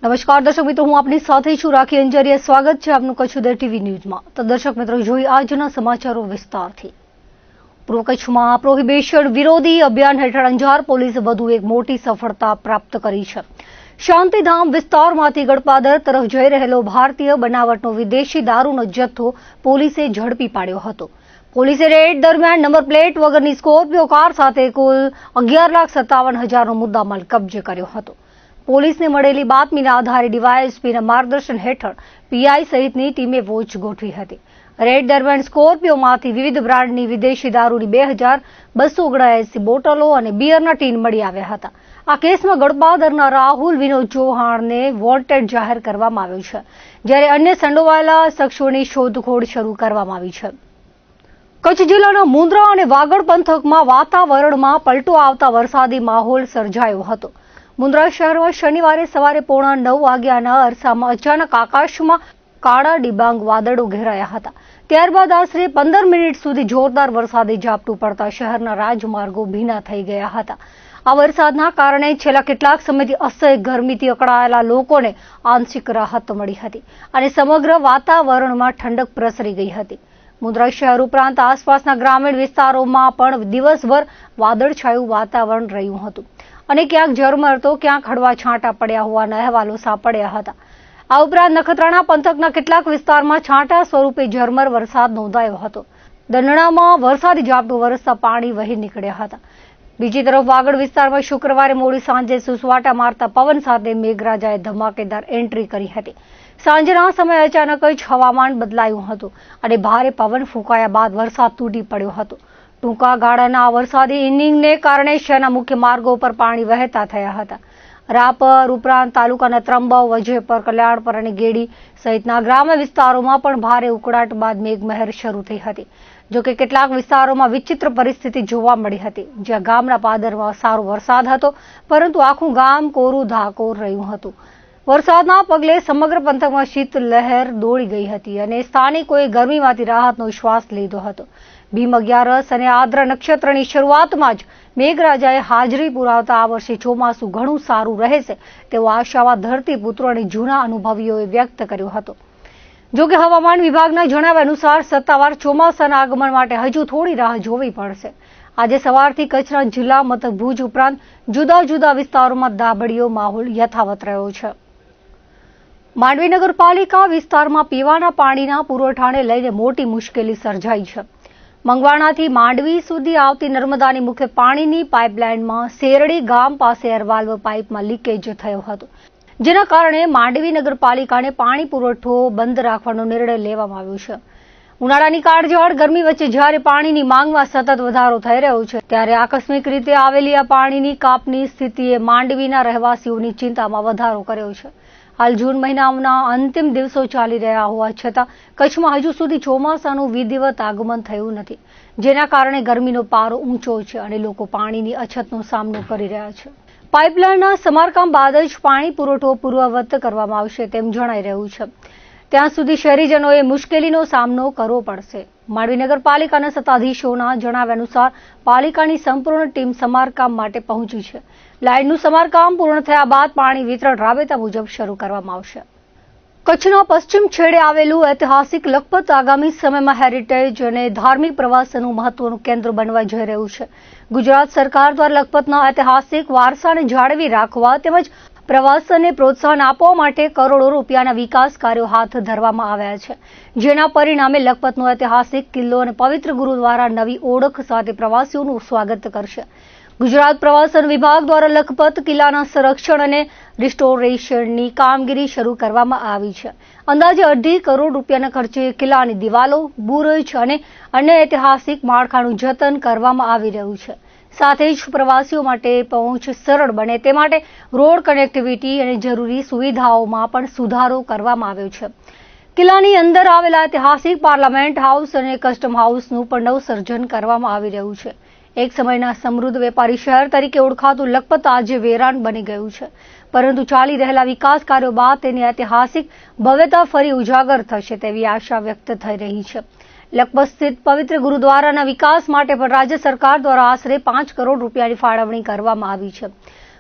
નમસ્કાર દર્શક મિત્રો, હું આપની સાથે છું રાખી અંજારીયા। સ્વાગત છે આપનું કચ્છ ઉદય ટીવી ન્યૂઝમાં। તો દર્શક મિત્રો, જોઈએ આજના સમાચારો વિસ્તારથી। પૂર્વ કચ્છમાં પ્રોહિબિશન વિરોધી અભિયાન હેઠળ અંજાર પોલીસે વધુ એક મોટી સફળતા પ્રાપ્ત કરી છે। શાંતિધામ વિસ્તારમાંથી ગડપાદર તરફ જઈ રહેલો ભારતીય બનાવટનો વિદેશી દારૂનો જથ્થો પોલીસે ઝડપી પાડ્યો હતો। પોલીસે રેડ દરમિયાન નંબર પ્લેટ વગરની સ્કોર્પિયો કાર સાથે કુલ 11,57,000નો મુદ્દામાલ કબજે કર્યો હતો। પોલીસને મળેલી બાતમીના આધારે ડીવાયએસપીના માર્ગદર્શન હેઠળ પીઆઈ સહિતની ટીમે વોચ ગોઠવી હતી। રેડ દરમિયાન સ્કોર્પિયોમાંથી વિવિધ બ્રાન્ડની વિદેશી દારૂની 2,279 બોટલો અને બિયરના ટીન મળી આવ્યા હતા। આ કેસમાં ગડપાદરના રાહુલ વિનોદ ચૌહાણને વોન્ટેડ જાહેર કરવામાં આવ્યો છે, જ્યારે અન્ય સંડોવાયેલા શખ્સોની શોધખોળ શરૂ કરવામાં આવી છે। કચ્છ જિલ્લાના મુન્દ્રા અને વાગડ પંથકમાં વાતાવરણમાં પલટો આવતા વરસાદી માહોલ સર્જાયો હતો। મુન્દ્રા શહેરમાં શનિવારે સવારે 9:45 વાગ્યાના અરસામાં અચાનક આકાશમાં કાળા ડિબાંગ વાદળો ઘેરાયા હતા। ત્યારબાદ આશરે 15 મિનિટ સુધી જોરદાર વરસાદી ઝાપટું પડતા શહેરના રાજમાર્ગો ભીના થઈ ગયા હતા। આ વરસાદના કારણે છેલ્લા કેટલાક સમયથી અસહ્ય ગરમીથી અકળાયેલા લોકોને આંશિક રાહત મળી હતી અને સમગ્ર વાતાવરણમાં ઠંડક પ્રસરી ગઈ હતી। મુન્દ્રા શહેર ઉપરાંત આસપાસના ગ્રામીણ વિસ્તારોમાં પણ દિવસભર વાદળછાયું વાતાવરણ રહ્યું હતું અને ક્યાંક ઝરમર તો ક્યાંક હળવા છાંટા પડ્યા હોવાના અહેવાલો સાંપડ્યા હતા। આ ઉપરાંત નખત્રાણા પંથકના કેટલાક વિસ્તારમાં છાંટા સ્વરૂપે ઝરમર વરસાદ નોંધાયો હતો। દંડણામાં વરસાદી ઝાપટું વરસતા પાણી વહી નીકળ્યા હતા। બીજી તરફ વાગડ વિસ્તારમાં શુક્રવારે મોડી સાંજે સુસવાટા મારતા પવન સાથે મેઘરાજાએ ધમાકેદાર એન્ટ્રી કરી હતી। સાંજના સમયે અચાનક જ હવામાન બદલાયું હતું અને ભારે પવન ફૂંકાયા બાદ વરસાદ તૂટી પડ્યો હતો। ટૂંકા ગાળાના આ વરસાદી ઇનિંગને કારણે શહેરના મુખ્ય માર્ગો પર પાણી વહેતા થયા હતા। રાપર ઉપરાંત તાલુકાના ત્રંબવ, વજેપર, કલ્યાણપર અને ગેડી સહિતના ગ્રામ્ય વિસ્તારોમાં પણ ભારે ઉકળાટ બાદ મેઘમહેર શરૂ થઈ હતી। જોકે કેટલાક વિસ્તારોમાં વિચિત્ર પરિસ્થિતિ જોવા મળી હતી, જ્યાં ગામના પાદરમાં સારો વરસાદ હતો, પરંતુ આખું ગામ કોરું ધાકોર રહ્યું હતું। વરસાદના પગલે સમગ્ર પંથકમાં શીત લહેર દોડી ગઈ હતી અને સ્થાનિકોએ ગરમીમાંથી રાહતનો શ્વાસ લીધો હતો। ભીમ 11 અને આદ્ર નક્ષત્રની શરૂઆતમાં જ મેઘરાજાએ હાજરી પુરાવતા આ વર્ષે ચોમાસું ઘણું સારું રહેશે તેવો આશાવાદ ધરતીપુત્રો અને જૂના અનુભવીઓએ વ્યક્ત કર્યો હતો। જોકે હવામાન વિભાગના જણાવ્યા અનુસાર સત્તાવાર ચોમાસાના આગમન માટે હજુ થોડી રાહ જોવી પડશે। આજે સવારથી કચ્છના જિલ્લા મથક ભુજ ઉપરાંત જુદા જુદા વિસ્તારોમાં દાબડીયો માહોલ યથાવત રહ્યો છે। માંડવી નગરપાલિકા વિસ્તારમાં પીવાના પાણીના પુરવઠાને લઈને મોટી મુશ્કેલી સર્જાઈ છે। મંગવાણાથી માંડવી સુધી આવતી નર્મદાની મુખ્ય પાણીની પાઇપલાઇનમાં શેરડી ગામ પાસે એરવાલ્વ પાઇપમાં લીકેજ થયો હતો, જેના કારણે માંડવી નગરપાલિકાને પાણી પુરવઠો બંધ રાખવાનો નિર્ણય લેવામાં આવ્યો છે। ઉનાળાની કાળઝાળ ગરમી વચ્ચે જ્યારે પાણીની માંગમાં સતત વધારો થઈ રહ્યો છે, ત્યારે આકસ્મિક રીતે આવેલી આ પાણીની કાપની સ્થિતિએ માંડવીના રહેવાસીઓની ચિંતામાં વધારો કર્યો છે। હાલ જૂન મહિનાના અંતિમ દિવસો ચાલી રહ્યા હોવા છતાં કચ્છમાં હજુ સુધી ચોમાસાનું વિધિવત આગમન થયું નથી, જેના કારણે ગરમીનો પારો ઊંચો છે અને લોકો પાણીની અછતનો સામનો કરી રહ્યા છે। પાઇપલાઇનના સમારકામ બાદ જ પાણી પુરવઠો પૂર્વવત કરવામાં આવશે તેમ જણાઈ રહ્યું છે। ત્યાં સુધી શહેરીજનોએ મુશ્કેલીનો સામનો કરવો પડશે। માંડવી નગરપાલિકાના સત્તાધીશોના જણાવ્યા અનુસાર પાલિકાની સંપૂર્ણ ટીમ સમારકામ માટે પહોંચી છે। લાઇનનું સમારકામ પૂર્ણ થયા બાદ પાણી વિતરણ રાબેતા મુજબ શરૂ કરવામાં આવશે। કચ્છના પશ્ચિમ છેડે આવેલું ઐતિહાસિક લખપત આગામી સમયમાં હેરિટેજ અને ધાર્મિક પ્રવાસનનું મહત્વનું કેન્દ્ર બનવા જઈ રહ્યું છે। ગુજરાત સરકાર દ્વારા લખપતના ઐતિહાસિક વારસાને જાળવી રાખવા તેમજ પ્રવાસનને પ્રોત્સાહન આપવા માટે કરોડો રૂપિયાના વિકાસ કાર્યો હાથ ધરવામાં આવ્યા છે, જેના પરિણામે લખપતનો ઐતિહાસિક કિલ્લો અને પવિત્ર ગુરુદ્વારા નવી ઓળખ સાથે પ્રવાસીઓનું સ્વાગત કરશે। ગુજરાત પ્રવાસન વિભાગ દ્વારા લખપત કિલ્લાના સંરક્ષણ અને રિસ્ટોરેશનની કામગીરી શરૂ કરવામાં આવી છે। અંદાજે 2.5 કરોડ રૂપિયાના ખર્ચે કિલ્લાની દિવાલો, બુરુજ અને અન્ય ઐતિહાસિક માળખાનું જતન કરવામાં આવી રહ્યું છે। સાથે જ પ્રવાસીઓ માટે પહોંચ સરળ બને તે માટે રોડ કનેક્ટિવિટી અને જરૂરી સુવિધાઓમાં પણ સુધારો કરવામાં આવ્યો છે। કિલ્લાની અંદર આવેલા ઐતિહાસિક પાર્લામેન્ટ હાઉસ અને કસ્ટમ હાઉસનું પણ નવસર્જન કરવામાં આવી રહ્યું છે। એક સમયના સમૃદ્ધ વેપારી શહેર તરીકે ઓળખાતું લખપત આજે વેરાન બની ગયું છે, પરંતુ ચાલી રહેલા વિકાસ કાર્યો બાદ તેની ઐતિહાસિક ભવ્યતા ફરી ઉજાગર થશે તેવી આશા વ્યક્ત થઈ રહી છે। લખપત સ્થિત પવિત્ર ગુરુદ્વારાના વિકાસ માટે પણ રાજ્ય સરકાર દ્વારા આશરે 5 કરોડ રૂપિયાની ફાળવણી કરવામાં આવી છે।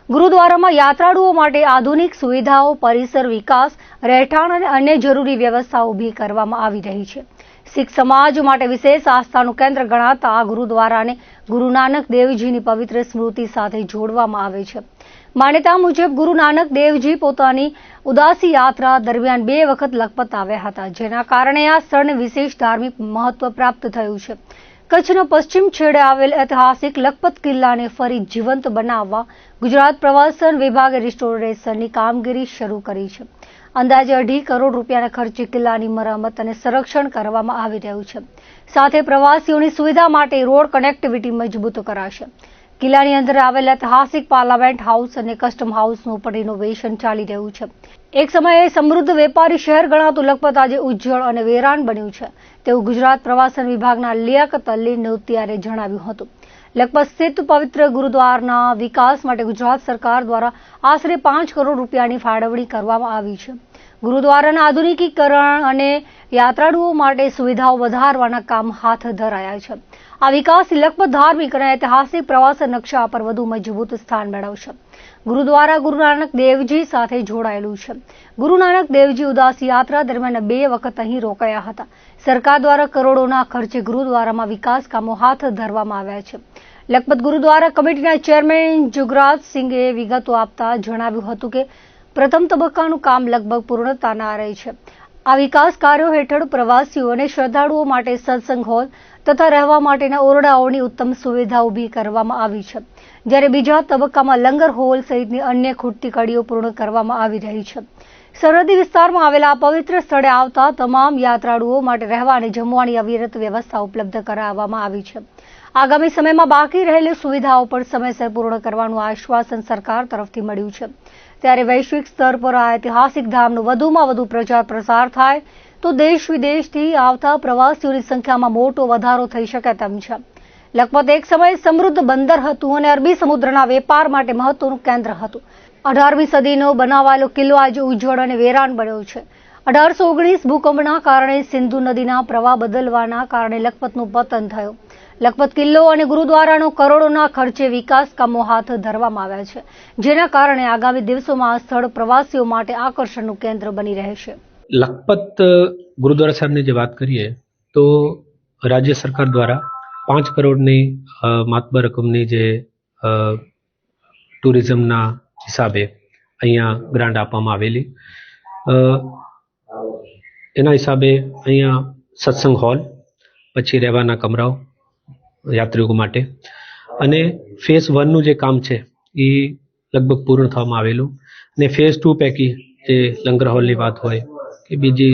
ગુરુદ્વારામાં યાત્રાળુઓ માટે આધુનિક સુવિધાઓ, પરિસર વિકાસ, રહેઠાણ અને અન્ય જરૂરી વ્યવસ્થાઓ ઊભી કરવામાં આવી રહી છે. શીખ સમાજ માટે વિશેષ આસ્થાનું કેન્દ્ર ગણાતા આ ગુરુદ્વારાને ગુરુ નાનક દેવજીની પવિત્ર સ્મૃતિ સાથે જોડવામાં આવે છે. માન્યતા મુજબ ગુરુ નાનક દેવજી પોતાની ઉદાસી યાત્રા દરમિયાન 2 વખત લખપત આવ્યા હતા, જેના કારણે આ સ્થળને વિશેષ ધાર્મિક મહત્વ પ્રાપ્ત થયું છે. કચ્છના પશ્ચિમ છેડે આવેલ ઐતિહાસિક લખપત કિલ્લાને ફરી જીવંત બનાવવા ગુજરાત પ્રવાસન વિભાગે રિસ્ટોરેશનની કામગીરી શરૂ કરી છે. અંદાજે 2.5 કરોડ રૂપિયાના ખર્ચે કિલ્લાની મરામત અને સંરક્ષણ કરવામાં આવી રહ્યું છે. સાથે પ્રવાસીઓની સુવિધા માટે રોડ કનેક્ટિવિટી મજબૂત કરાશે. કિલ્લાની અંદર આવેલ ઐતિહાસિક પાર્લામેન્ટ હાઉસ અને કસ્ટમ હાઉસનું પણ રિનોવેશન ચાલી રહ્યું છે. એક સમયે સમૃદ્ધ વેપારી શહેર ગણાતું લખપત આજે ઉજ્જળ અને વેરાન બન્યું છે, તેવું ગુજરાત પ્રવાસન વિભાગના લિયાકત અલી નોતિયારે જણાવ્યું હતું. લખપત સ્થિત પવિત્ર ગુરુદ્વારના વિકાસ માટે ગુજરાત સરકાર દ્વારા આશરે 5 કરોડ રૂપિયાની ફાળવણી કરવામાં આવી છે. ગુરુદ્વારાના આધુનિકીકરણ અને યાત્રાળુઓ માટે સુવિધાઓ વધારવાના કામ હાથ ધરાયા છે. આ વિકાસથી લખપત ધાર્મિક અને ઐતિહાસિક પ્રવાસન નકશા પર વધુ મજબૂત સ્થાન મેળવશે. ગુરુદ્વારા ગુરુ નાનક દેવજી સાથે જોડાયેલું છે. ગુરુ નાનક દેવજી ઉદાસી યાત્રા દરમિયાન 2 વખત અહીં રોકાયા હતા. સરકાર દ્વારા કરોડોના ખર્ચે ગુરુદ્વારામાં વિકાસ કામો હાથ ધરવામાં આવ્યા છે. લખપત ગુરુદ્વારા કમિટીના ચેરમેન જુગરાજસિંહે વિગતો આપતા જણાવ્યું હતું કે પ્રથમ તબક્કાનું કામ લગભગ પૂર્ણતાના આરે છે. આ વિકાસ કાર્યો હેઠળ પ્રવાસીઓ અને શ્રદ્ધાળુઓ માટે સત્સંગ હોલ તથા રહેવા માટેના ઓરડાઓની ઉત્તમ સુવિધા ઊભી કરવામાં આવી છે, જ્યારે બીજા તબક્કામાં લંગર હોલ સહિતની અન્ય ખૂટતી કડીઓ પૂર્ણ કરવામાં આવી રહી છે. સરહદી વિસ્તારમાં આવેલા આ પવિત્ર સ્થળે આવતા તમામ યાત્રાળુઓ માટે રહેવા અને જમવાની અવિરત વ્યવસ્થા ઉપલબ્ધ કરાવવામાં આવી છે. આગામી સમયમાં બાકી રહેલી સુવિધાઓ પણ સમયસર પૂર્ણ કરવાનું આશ્વાસન સરકાર તરફથી મળ્યું છે. ત્યારે વૈશ્વિક સ્તર પર આ ઐતિહાસિક ધામનો વધુમાં વધુ પ્રચાર પ્રસાર થાય તો દેશ વિદેશથી આવતા પ્રવાસીઓની સંખ્યામાં મોટો વધારો થઈ શકે તેમ છે. લખપત એક સમયે સમૃદ્ધ બંદર હતું અને અરબી સમુદ્રના વેપાર માટે મહત્વનું કેન્દ્ર હતું. 18મી સદીનો બનાવાયેલો કિલ્લો આજે ઉજ્જવળ અને વેરાન બન્યો છે. 1819 ભૂકંપના કારણે સિંધુ નદીના પ્રવાહ બદલવાના કારણે લખપતનું પતન થયું. લખપત કિલ્લો અને ગુરુદ્વારાનો કરોડોના ખર્ચે વિકાસ કામો હાથ ધરવામાં આવ્યા છે, જેના કારણે આગામી દિવસોમાં આ સ્થળ પ્રવાસીઓ માટે આકર્ષણનું કેન્દ્ર બની રહેશે. લખપત ગુરુદ્વારા સાહેબની જે વાત કરીએ તો રાજ્ય સરકાર દ્વારા 5 કરોડની માતબર રકમની જે ટુરિઝમના હિસાબે અહીંયા ગ્રાન્ટ આપવામાં આવેલી, એના હિસાબે અહીંયા સત્સંગ હોલ, પછી રહેવાના કમરાઓ યાત્રીઓ માટે, અને ફેઝ 1નું જે કામ છે એ લગભગ પૂર્ણ થવામાં આવેલું, અને ફેઝ 2 પૈકી જે લંગર હોલની વાત હોય કે બીજી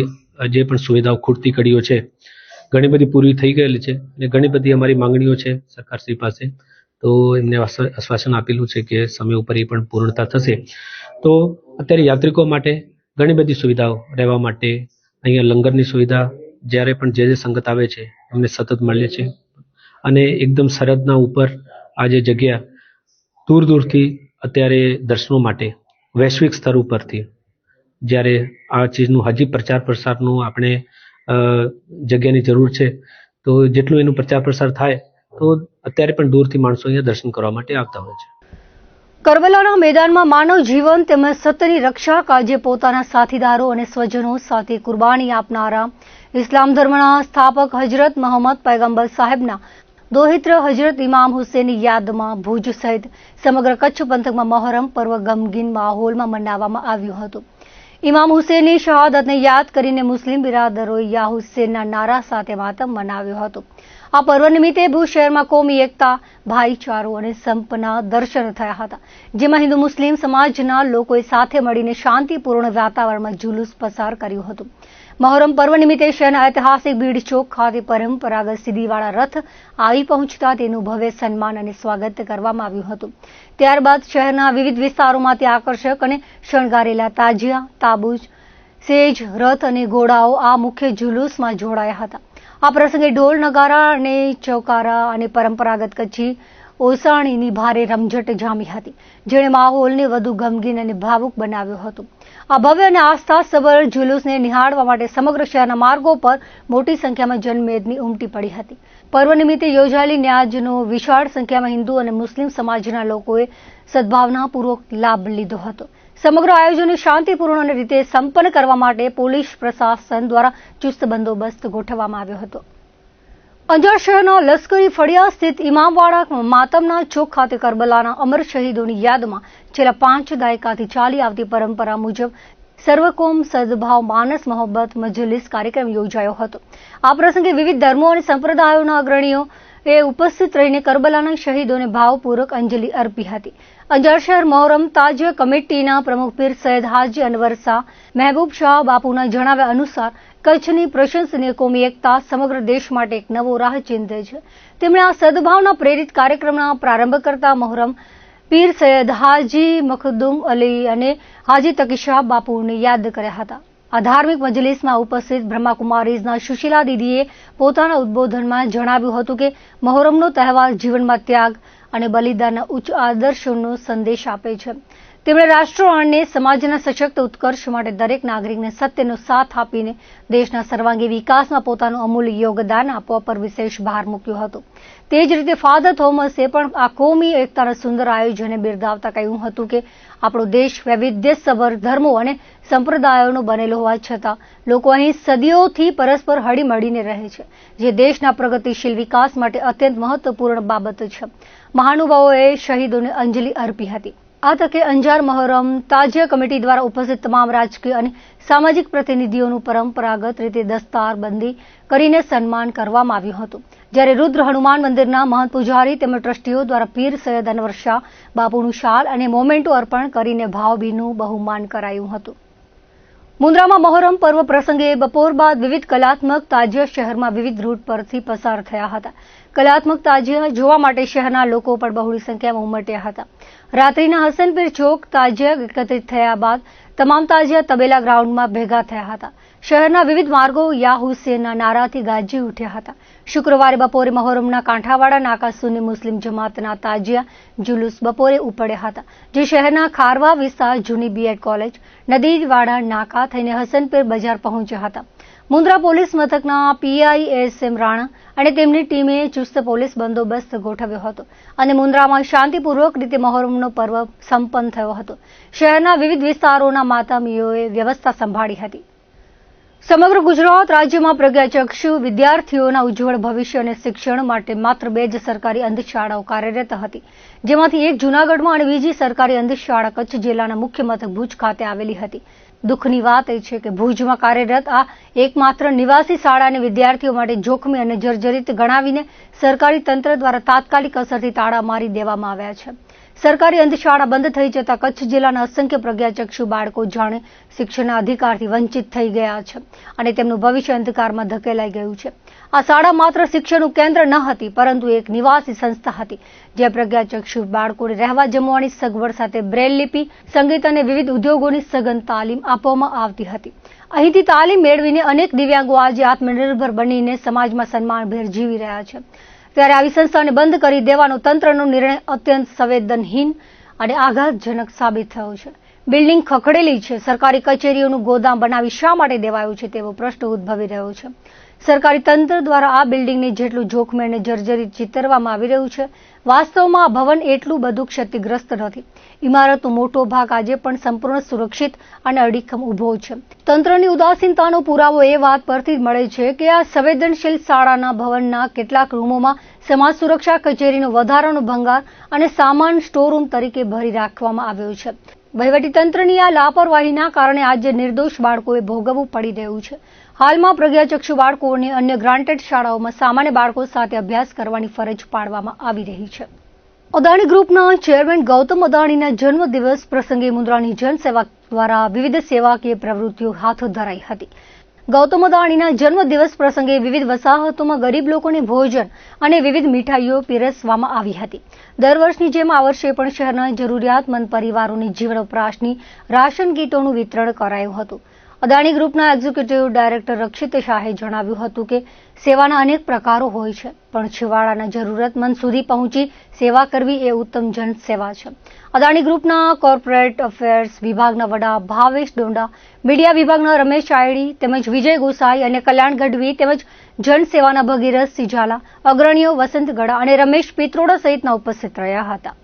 જે પણ સુવિધાઓ ખૂટતી કડીઓ છે ઘણી બધી પૂરી થઈ ગયેલી છે, અને ઘણી બધી અમારી માંગણીઓ છે સરકારશ્રી પાસે. તો એમને આશ્વાસન આપેલું છે કે સમય ઉપર એ પણ પૂર્ણતા થશે. તો અત્યારે યાત્રિકો માટે ઘણી બધી સુવિધાઓ રહેવા માટે, અહીંયા લંગરની સુવિધા જ્યારે પણ જે સંગત આવે છે અમને સતત મળે છે, અને એકદમ સરહદના ઉપર આ જે જગ્યા દૂર દૂરથી અત્યારે દર્શનો માટે વૈશ્વિક સ્તર ઉપરથી જ્યારે આ ચીજનું હજી પ્રચાર પ્રસારનું આપણે જગ્યાની જરૂર છે, તો જેટલું એનું પ્રચાર પ્રસાર થાય તો અત્યારે પણ દૂરથી માણસો અહીંયા દર્શન કરવા માટે આવતા હોય છે. કરબલાના મેદાનમાં માનવ જીવન તેમજ સત્યની રક્ષા કાજે પોતાના સાથીદારો અને સ્વજનો સાથે કુરબાની આપનારા ઇસ્લામ ધર્મના સ્થાપક હજરત મોહમ્મદ પૈગંબર સાહેબના દોહિત્ર હજરત ઇમામ હુસેનની યાદમાં ભુજ સહિત સમગ્ર કચ્છ પંથકમાં મહોરમ પર્વ ગમગીન માહોલમાં મનાવવામાં આવ્યું હતું. ઇમામ હુસેનની શહાદતને યાદ કરીને મુસ્લિમ બિરાદરોએ યા હુસેનના નારા સાથે માતમ મનાવ્યો હતો. આ પર્વ નિમિત્તે ભુજ શહેરમાં કોમી એકતા, ભાઈચારો અને સંપના દર્શન થયા હતા, જેમાં હિન્દુ મુસ્લિમ સમાજના લોકોએ સાથે મળીને શાંતિપૂર્ણ વાતાવરણમાં જુલુસ પસાર કર્યું હતું. મહોરમ પર્વ નિમિત્તે શહેરના ઐતિહાસિક ભીડ ચોક ખાતે પરંપરાગત સીડીવાળા રથ આવી પહોંચતા તેનું ભવ્ય સન્માન અને સ્વાગત કરવામાં આવ્યું હતું. ત્યારબાદ શહેરના વિવિધ વિસ્તારોમાંથી આકર્ષક અને શણગારેલા તાજિયા, તાબૂચ, સેજ, રથ અને ઘોડાઓ આ મુખ્ય જુલુસમાં જોડાયા હતા. આ પ્રસંગે ઢોલ, નગારા અને ચૌકારા અને પરંપરાગત કચ્છી ઓસાણીની ભારે રમઝટ જામી હતી, જેણે માહોલને વધુ ગમગીન અને ભાવુક બનાવ્યો હતો. આ ભવ્ય અને આસ્થાસભર જુલુસને નિહાળવા માટે સમગ્ર શહેરના માર્ગો પર મોટી સંખ્યામાં જનમેદની ઉમટી પડી હતી. પર્વ નિમિત્તે યોજાયેલી ન્યાજનો વિશાળ સંખ્યામાં હિન્દુ અને મુસ્લિમ સમાજના લોકોએ સદભાવનાપૂર્વક લાભ લીધો હતો. સમગ્ર આયોજન શાંતિપૂર્ણ રીતે સંપન્ન કરવા માટે પોલીસ પ્રશાસન દ્વારા ચુસ્ત બંદોબસ્ત ગોઠવવામાં આવ્યો હતો. અંજાર શહેરના લશ્કરી ફળિયા સ્થિત ઇમામવાડા માતમના ચોક ખાતે કરબલાના અમર શહીદોની યાદમાં છેલ્લા 5 દાયકાથી ચાલી આવતી પરંપરા મુજબ સર્વકોમ સદભાવ માનસ મોહબ્બત મજલિસ કાર્યક્રમ યોજાયો હતો. આ પ્રસંગે વિવિધ ધર્મો અને સંપ્રદાયોના અગ્રણીઓ ઉપસ્થિત રહીને કરબલાના શહીદોને ભાવપૂર્વક અંજલિ અર્પી હતી. અંજાર શહેર મોહરમ તાજિયા કમિટીના પ્રમુખ પીર સૈયદ હાજી અનવર શાહ મહેબૂબ શાહ બાપુના જણાવ્યા અનુસાર કચ્છની પ્રશંસનીય કોમી એકતા સમગ્ર દેશ માટે એક નવો રાહ ચિંધે છે. તેમણે આ સદભાવના પ્રેરિત કાર્યક્રમના પ્રારંભ કરતા મોહરમ પીર સૈયદ હાજી મખદુમ અલી અને હાજી તકીશાહ બાપુને યાદ કર્યા હતા. આ ધાર્મિક મજલિસમાં ઉપસ્થિત બ્રહ્માકુમારીઝના સુશીલા દીદીએ પોતાના ઉદબોધનમાં જણાવ્યું હતું કે મોહરમનો તહેવાર જીવનમાં ત્યાગ અને બલિદાનના ઉચ્ચ આદર્શોનો સંદેશ આપે છે. તેમણે રાષ્ટ્ર અને સમાજના સશક્ત ઉત્કર્ષ માટે દરેક નાગરિકને સત્યનો સાથ આપીને દેશના સર્વાંગી વિકાસમાં પોતાનું અમૂલ્ય યોગદાન આપવા પર વિશેષ ભાર મૂક્યો હતો. તે જ રીતે ફાધર થોમસે પણ આ કોમી એકતાના સુંદર આયોજનને બિરદાવતા કહ્યું હતું કે આપણો દેશ વૈવિધ્યસભર ધર્મો અને સંપ્રદાયોનો બનેલો હોવા છતાં લોકો અહીં સદીઓથી પરસ્પર હળીમળીને રહે છે, જે દેશના પ્રગતિશીલ વિકાસ માટે અત્યંત મહત્વપૂર્ણ બાબત છે. મહાનુભાવોએ શહીદોને અંજલિ અર્પી હતી. આ તકે અંજાર મોહરમ તાજિયા કમિટી દ્વારા ઉપસ્થિત તમામ રાજકીય અને સામાજિક પ્રતિનિધિઓનું પરંપરાગત રીતે દસ્તારબંધી કરીને સન્માન કરવામાં આવ્યું હતું. જ્યારે રુદ્ર હનુમાન મંદિરના મહંત પૂજારી તેમજ ટ્રસ્ટીઓ દ્વારા પીર સૈયદ અનવર શાહ બાપુનું શાલ અને મોમેન્ટો અર્પણ કરીને ભાવભીનું બહુમાન કરાયું હતું. મુન્દ્રામાં મોહરમ પર્વ પ્રસંગે બપોર બાદ વિવિધ કલાત્મક તાજિયા શહેરમાં વિવિધ રૂટ પરથી પસાર થયા હતા. કલાત્મક તાજિયા જોવા માટે શહેરના લોકો પણ બહોળી સંખ્યામાં ઉમટ્યા હતા. રાત્રિના હસનપીર ચોક તાજિયા એકત્રિત થયા બાદ તમામ તાજિયા તબેલા ગ્રાઉન્ડમાં ભેગા થયા હતા. શહેરના વિવિધ માર્ગો યા હુસેનના નારાથી ગાજી ઉઠ્યા હતા. શુક્રવારે બપોરે મોહરમના કાંઠાવાડા નાકા સુન્ની મુસ્લિમ જમાતના તાજિયા જુલુસ બપોરે ઉપડ્યા હતા, જે શહેરના ખારવા વિસ્તાર જૂની બીએડ કોલેજ નદીવાડા નાકા થઈને હસનપીર બજાર પહોંચ્યા હતા. મુન્દ્રા પોલીસ મથકના PISM રાણા અને તેમની ટીમે ચુસ્ત પોલીસ બંદોબસ્ત ગોઠવ્યો હતો અને મુન્દ્રામાં શાંતિપૂર્વક રીતે મોહરમનો પર્વ સંપન્ન થયો હતો. શહેરના વિવિધ વિસ્તારોના માતમીઓએ વ્યવસ્થા સંભાળી હતી. સમગ્ર ગુજરાત રાજ્યમાં પ્રજ્ઞાચક્ષુ વિદ્યાર્થીઓના ઉજ્જવળ ભવિષ્ય અને શિક્ષણ માટે માત્ર 2 જ સરકારી અંધ શાળાઓ કાર્યરત હતી, જેમાંથી એક જૂનાગઢમાં અને બીજી સરકારી અંધ શાળા કચ્છ જિલ્લાના મુખ્ય મથક ભુજ ખાતે આવેલી હતી. દુઃખની વાત એ છે કે ભુજમાં કાર્યરત આ એકમાત્ર નિવાસી શાળાને વિદ્યાર્થીઓ માટે જોખમી અને જર્જરિત ગણાવીને સરકારી તંત્ર દ્વારા તાત્કાલિક અસરથી તાળા મારી દેવામાં આવ્યા છે. સરકારી અંધ શાળા બંધ થઈ જતા કચ્છ જિલ્લાના અસંખ્ય પ્રજ્ઞાચક્ષુ બાળકો જાણે શિક્ષણના અધિકારથી વંચિત થઈ ગયા છે અને તેમનું ભવિષ્ય અંધકારમાં ધકેલાઈ ગયું છે. આ શાળા માત્ર શિક્ષણનું કેન્દ્ર ન હતી, પરંતુ એક નિવાસી સંસ્થા હતી, જ્યાં પ્રજ્ઞાચક્ષુ બાળકોને રહેવા જમવાની સગવડ સાથે બ્રેલ લિપિ, સંગીત અને વિવિધ ઉદ્યોગોની સઘન તાલીમ આપવામાં આવતી હતી. અહીંથી તાલીમ મેળવીને અનેક દિવ્યાંગો આજે આત્મનિર્ભર બનીને સમાજમાં સન્માનભેર જીવી રહ્યા છે. ત્યારે આવી સંસ્થાને બંધ કરી દેવાનો તંત્રનો નિર્ણય અત્યંત સંવેદનહીન અને આઘાતજનક સાબિત થયો છે. બિલ્ડિંગ ખખડેલી છે, સરકારી કચેરીઓનું ગોદામ બનાવી શા માટે દેવાયું છે તેવો પ્રશ્ન ઉદ્ભવી રહ્યો છે. સરકારી તંત્ર દ્વારા આ બિલ્ડિંગને જેટલું જોખમી અને જર્જરિત ચિતરવામાં આવી રહ્યું છે, વાસ્તવમાં આ ભવન એટલું બધું ક્ષતિગ્રસ્ત નથી. ઇમારતનો મોટો ભાગ આજે પણ સંપૂર્ણ સુરક્ષિત અને અડીખમ ઊભો છે. તંત્રની ઉદાસીનતાનો પુરાવો એ વાત પરથી મળે છે કે આ સંવેદનશીલ શાળાના ભવનના કેટલાક રૂમોમાં સમાજ સુરક્ષા કચેરીનો વધારાનો ભંગાર અને સામાન સ્ટોરરૂમ તરીકે ભરી રાખવામાં આવ્યો છે. વહીવટીતંત્રની આ લાપરવાહીના કારણે આજે નિર્દોષ બાળકોએ ભોગવવું પડી રહ્યું છે. હાલમાં પ્રજ્ઞાચક્ષુ બાળકોને અન્ય ગ્રાન્ટેડ શાળાઓમાં સામાન્ય બાળકો સાથે અભ્યાસ કરવાની ફરજ પાડવામાં આવી રહી છે. અદાણી ગ્રુપના ચેરમેન ગૌતમ અદાણીના જન્મદિવસ પ્રસંગે મુન્દ્રાની જનસેવા દ્વારા વિવિધ સેવાકીય પ્રવૃત્તિઓ હાથ ધરાઈ હતી. ગૌતમ અદાણીના જન્મદિવસ પ્રસંગે વિવિધ વસાહતોમાં ગરીબ લોકોને ભોજન અને વિવિધ મીઠાઈઓ પીરસવામાં આવી હતી. દર વર્ષની જેમ આ વર્ષે પણ શહેરના જરૂરિયાતમંદ પરિવારોને જીવન વપરાશની રાશન કીટોનું વિતરણ કરાયું હતું. અદાણી ગ્રુપના એક્ઝિક્યુટિવ ડાયરેક્ટર રક્ષિત શાહે જણાવ્યું હતું કે સેવાના અનેક પ્રકારો હોય છે, પણ છેવાડાના જરૂરતમંદ સુધી પહોંચી સેવા કરવી એ ઉત્તમ જનસેવા છે. અદાણી ગ્રુપના કોર્પોરેટ અફેર્સ વિભાગના વડા ભાવેશ ડોંડા, મીડિયા વિભાગના રમેશ ચાયડી તેમજ વિજય ગોસાઈ અને કલ્યાણ ગઢવી તેમજ જનસેવાના ભગીરથ સિંહ ઝાલા, અગ્રણીઓ વસંત ગડા અને રમેશ પિત્રોડા સહિતના ઉપસ્થિત રહ્યા હતા.